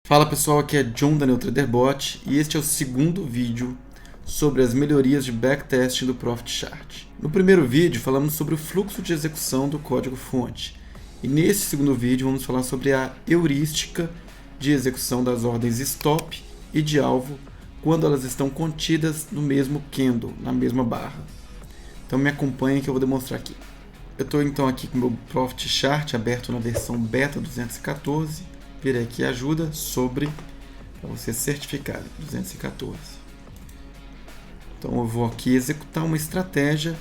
Fala pessoal, aqui é John da NeuTraderBot e este é o segundo vídeo sobre as melhorias de backtesting do Profit Chart. No primeiro vídeo falamos sobre o fluxo de execução do código-fonte e nesse segundo vídeo vamos falar sobre a heurística de execução das ordens stop e de alvo quando elas estão contidas no mesmo candle, na mesma barra. Então me acompanhem que eu vou demonstrar aqui. Eu estou então aqui com o meu Profit Chart aberto na versão Beta 214. Virei aqui ajuda sobre, para você certificar, 214. Então eu vou aqui executar uma estratégia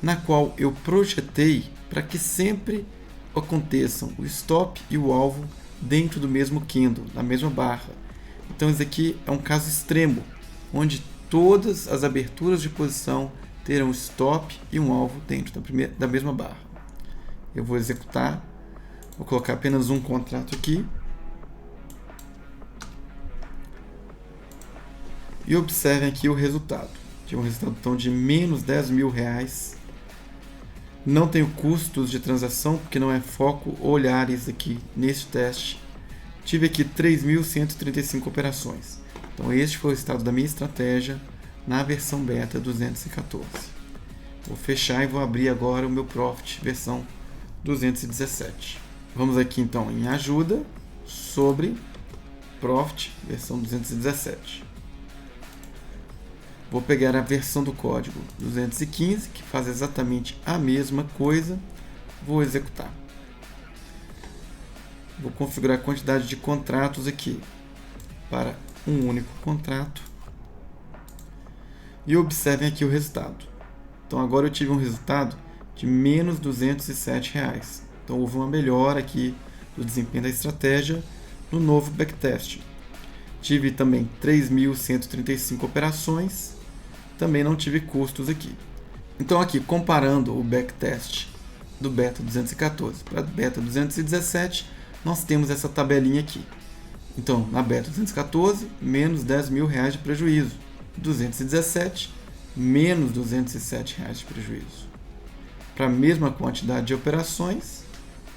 na qual eu projetei para que sempre aconteçam o stop e o alvo dentro do mesmo candle, na mesma barra. Então esse aqui é um caso extremo, onde todas as aberturas de posição terão stop e um alvo dentro da mesma barra. Eu vou executar, vou colocar apenas um contrato aqui. E observem aqui o resultado. Tive um resultado então, de menos R$10.000. Não tenho custos de transação, porque não é foco olhar isso aqui neste teste. Tive aqui 3.135 operações. Então este foi o resultado da minha estratégia na versão beta 214. Vou fechar e vou abrir agora o meu Profit versão 217. Vamos aqui então em ajuda sobre Profit versão 217. Vou pegar a versão do código 215, que faz exatamente a mesma coisa. Vou executar. Vou configurar a quantidade de contratos aqui para um único contrato. E observem aqui o resultado. Então agora eu tive um resultado de menos R$207. Então houve uma melhora aqui do desempenho da estratégia no novo backtest. Tive também 3.135 operações. Também não tive custos aqui. Então aqui, comparando o backtest do Beta 214 para o Beta 217, nós temos essa tabelinha aqui. Então, na Beta 214, menos R$10.000 de prejuízo. 217, menos R$207 de prejuízo. Para a mesma quantidade de operações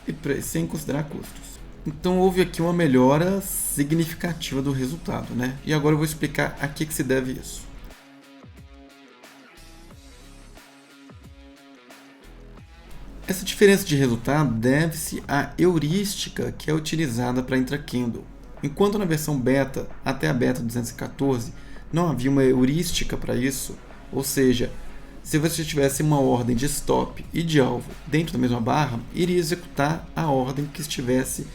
e sem considerar custos. Então houve aqui uma melhora significativa do resultado, né? E agora eu vou explicar a que se deve isso. Essa diferença de resultado deve-se à heurística que é utilizada para intracandle. Enquanto na versão beta, até a beta 214, não havia uma heurística para isso, ou seja, se você tivesse uma ordem de stop e de alvo dentro da mesma barra, iria executar a ordem que estivesse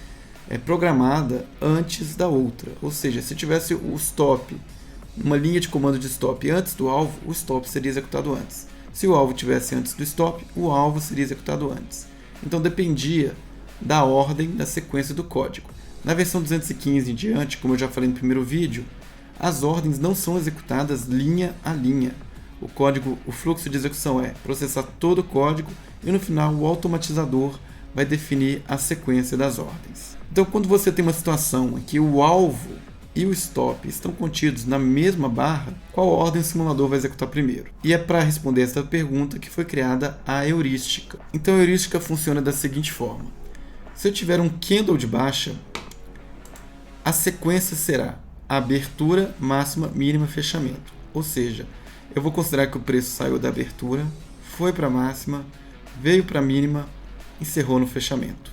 programada antes da outra. Ou seja, se tivesse o stop, uma linha de comando de stop antes do alvo, o stop seria executado antes. Se o alvo tivesse antes do stop, o alvo seria executado antes. Então dependia da ordem da sequência do código. Na versão 215 em diante, como eu já falei no primeiro vídeo, as ordens não são executadas linha a linha. O fluxo de execução é processar todo o código e no final o automatizador vai definir a sequência das ordens. Então quando você tem uma situação em que o alvo e o stop estão contidos na mesma barra, qual ordem o simulador vai executar primeiro? E é para responder essa pergunta que foi criada a heurística. Então a heurística funciona da seguinte forma. Se eu tiver um candle de baixa, a sequência será abertura, máxima, mínima, fechamento. Ou seja, eu vou considerar que o preço saiu da abertura, foi para a máxima, veio para a mínima, encerrou no fechamento.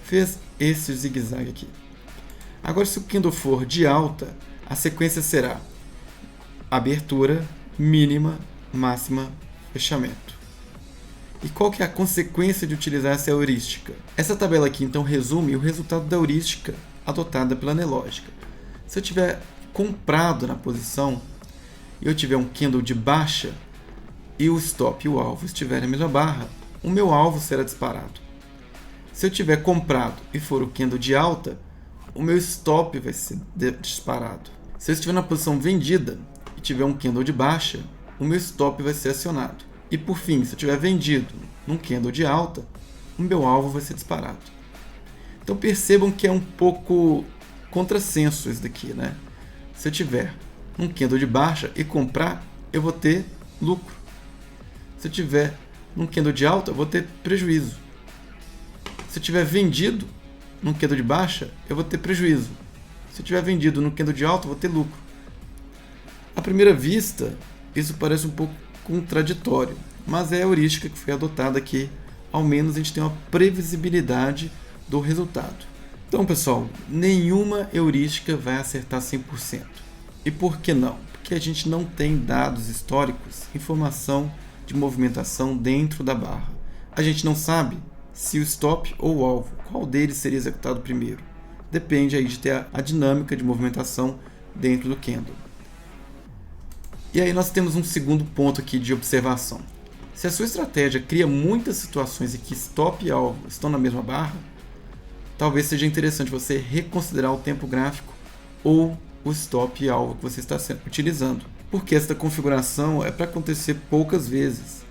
Fez esse zigue-zague aqui. Agora, se o candle for de alta, a sequência será abertura, mínima, máxima, fechamento. E qual que é a consequência de utilizar essa heurística? Essa tabela aqui, então, resume o resultado da heurística adotada pela Nelogica. Se eu tiver comprado na posição e eu tiver um candle de baixa e o stop e o alvo estiverem na mesma barra, o meu alvo será disparado. Se eu tiver comprado e for o candle de alta, o meu stop vai ser disparado. Se eu estiver na posição vendida e tiver um candle de baixa, o meu stop vai ser acionado. E por fim, se eu tiver vendido num candle de alta, o meu alvo vai ser disparado. Então percebam que é um pouco contrassenso isso daqui, né? Se eu tiver um candle de baixa e comprar, eu vou ter lucro. Se eu tiver um candle de alta, eu vou ter prejuízo. Se eu tiver vendido num candle de baixa, eu vou ter prejuízo. Se eu tiver vendido no candle de alta, eu vou ter lucro. À primeira vista, isso parece um pouco contraditório, mas é a heurística que foi adotada aqui. Ao menos a gente tem uma previsibilidade do resultado. Então, pessoal, nenhuma heurística vai acertar 100%. E por que não? Porque a gente não tem dados históricos, informação de movimentação dentro da barra. A gente não sabe se o stop ou o alvo, qual deles seria executado primeiro. Depende aí de ter a dinâmica de movimentação dentro do candle. E aí nós temos um segundo ponto aqui de observação. Se a sua estratégia cria muitas situações em que stop e alvo estão na mesma barra, talvez seja interessante você reconsiderar o tempo gráfico ou o stop e alvo que você está utilizando, porque esta configuração é para acontecer poucas vezes.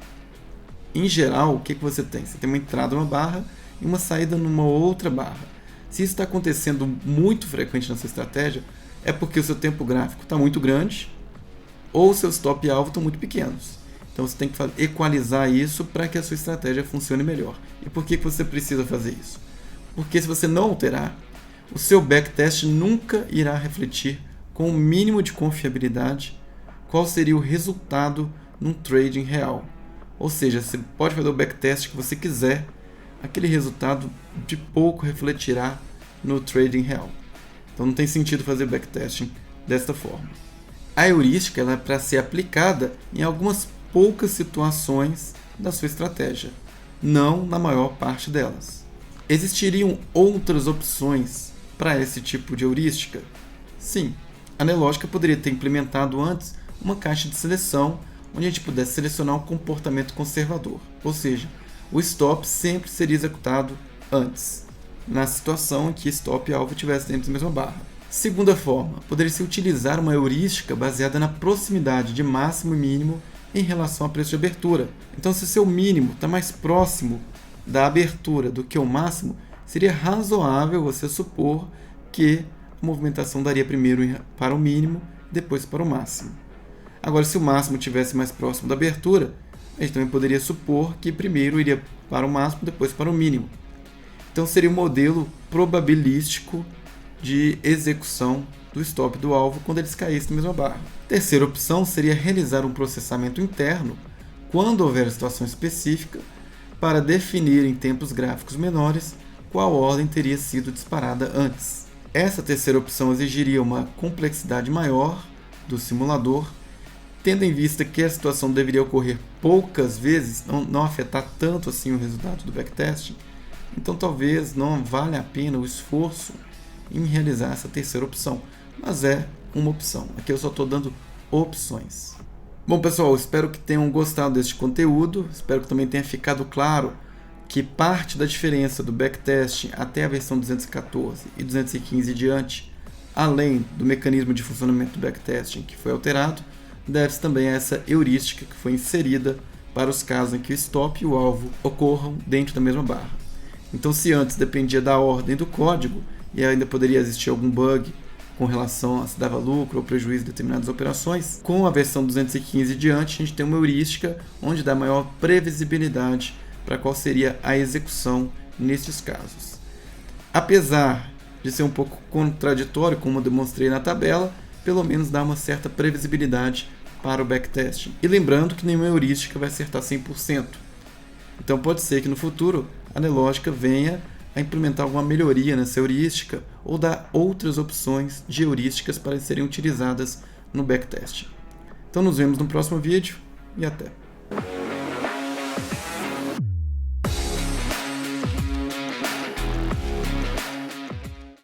Em geral, o que você tem? Você tem uma entrada numa barra e uma saída numa outra barra. Se isso está acontecendo muito frequente na sua estratégia, é porque o seu tempo gráfico está muito grande ou seus stop e alvo estão muito pequenos. Então você tem que equalizar isso para que a sua estratégia funcione melhor. E por que você precisa fazer isso? Porque se você não alterar, o seu backtest nunca irá refletir com o mínimo de confiabilidade qual seria o resultado num trading real. Ou seja, você pode fazer o backtest que você quiser, aquele resultado de pouco refletirá no trading real. Então não tem sentido fazer backtesting desta forma. A heurística ela é para ser aplicada em algumas poucas situações da sua estratégia, não na maior parte delas. Existiriam outras opções para esse tipo de heurística? Sim, a Nelogica poderia ter implementado antes uma caixa de seleção onde a gente pudesse selecionar um comportamento conservador, ou seja, o stop sempre seria executado antes, na situação em que stop e alvo estivessem dentro da mesma barra. Segunda forma, poderia-se utilizar uma heurística baseada na proximidade de máximo e mínimo em relação ao preço de abertura. Então, se seu mínimo está mais próximo da abertura do que o máximo, seria razoável você supor que a movimentação daria primeiro para o mínimo, depois para o máximo. Agora, se o máximo estivesse mais próximo da abertura, a gente também poderia supor que primeiro iria para o máximo, depois para o mínimo. Então, seria um modelo probabilístico de execução do stop do alvo quando eles caíssem na mesma barra. Terceira opção seria realizar um processamento interno quando houver situação específica para definir em tempos gráficos menores qual ordem teria sido disparada antes. Essa terceira opção exigiria uma complexidade maior do simulador, tendo em vista que a situação deveria ocorrer poucas vezes, não afetar tanto assim o resultado do backtesting, então talvez não valha a pena o esforço em realizar essa terceira opção, mas é uma opção. Aqui eu só estou dando opções. Bom, pessoal, espero que tenham gostado deste conteúdo, espero que também tenha ficado claro que parte da diferença do backtesting até a versão 214 e 215 e diante, além do mecanismo de funcionamento do backtesting que foi alterado, deve-se também a essa heurística que foi inserida para os casos em que o stop e o alvo ocorram dentro da mesma barra. Então, se antes dependia da ordem do código e ainda poderia existir algum bug com relação a se dava lucro ou prejuízo de determinadas operações, com a versão 215 e diante, a gente tem uma heurística onde dá maior previsibilidade para qual seria a execução nestes casos. Apesar de ser um pouco contraditório, como eu demonstrei na tabela, pelo menos dá uma certa previsibilidade para o backtesting. E lembrando que nenhuma heurística vai acertar 100%. Então pode ser que no futuro a Nelogica venha a implementar alguma melhoria nessa heurística ou dar outras opções de heurísticas para serem utilizadas no backtesting. Então nos vemos no próximo vídeo e até!